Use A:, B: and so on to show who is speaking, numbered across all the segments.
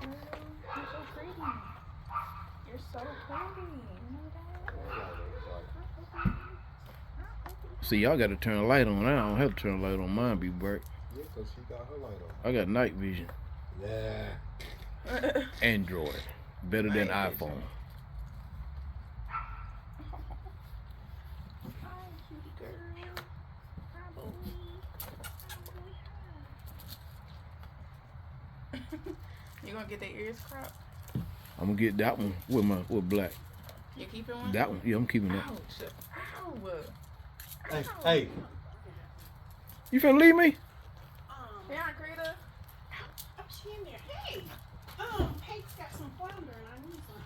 A: You're so pretty. You're so pretty. You know that?
B: See, y'all got to turn the light on. I don't have to turn the light on. Mine be bright.
C: Yeah, because she got her light on.
B: I got night vision.
C: Yeah.
B: Android. Better than iPhone.
A: Hi, cutie girl. Hi, boy. You gonna get their ears cropped?
B: I'm gonna get that one with black.
A: You keeping one?
B: That one, yeah, I'm keeping that.
A: Ouch. Ow.
C: Hey, hey.
B: You finna leave me?
A: Yeah, Greta.
D: Oh, she in there. Hey, Hate's got some flounder and I need some.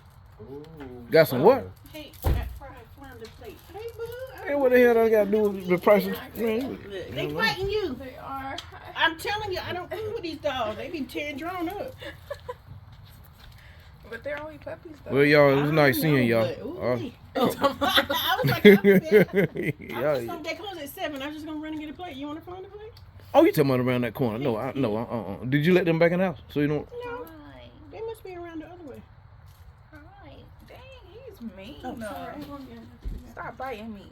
C: Ooh,
B: Got some what?
D: Hate got fried flounder plate. Hey, boo.
B: Hey, what the hell I gotta do with the price of
D: They fighting you.
A: They are.
D: I'm telling you, I don't fool with these dogs. They be tearing drawn up.
A: But they're only puppies, though.
B: Well, y'all, it was nice seeing y'all.
D: I was like, they
B: Y'all-
D: close at 7. I was just gonna run and get a plate. You want a flounder plate?
B: Oh, you talking about around that corner? No. Did you let them back in the house so you don't?
D: No,
A: Hi.
D: they must be around the other way.
A: Hi. Dang, he's mean.
D: Oh,
A: No.
D: sorry.
A: Stop biting me.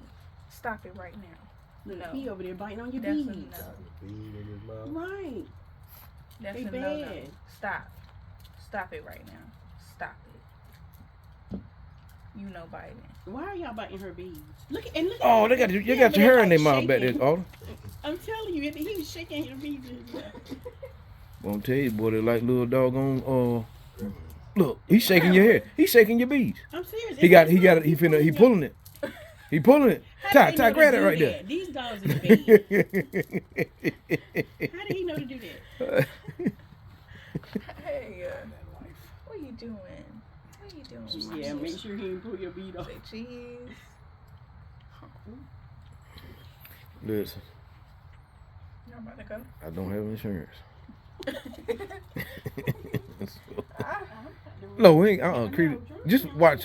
A: Stop it right now.
D: Look,
A: No.
D: he over there biting on your
A: That's a
D: beads.
A: no.
C: Bead in his mouth.
D: Right.
A: That's
D: They
A: a no-no.
D: bad.
A: Stop. Stop it right now. Stop it. You know biting.
D: Why are y'all biting her beads? Look and look.
B: Oh, they got you got your hair in their mouth back there.
D: shaking.
B: Oh,
D: I'm telling you, he was shaking your beads.
B: I'm tell you, boy, they like little doggone. Look, he's shaking your hair. He's shaking your beads.
D: I'm serious.
B: He pulling it. He pulling it. Ty, grab it right there.
D: These dogs is bad. How did he know to do that?
A: Hey, what are you doing? What are you doing?
D: Yeah, make sure he didn't pull your bead off.
A: Say cheese.
B: Listen,
A: Y'all about to go?
B: I don't have insurance. No, we ain't. Creed. Just watch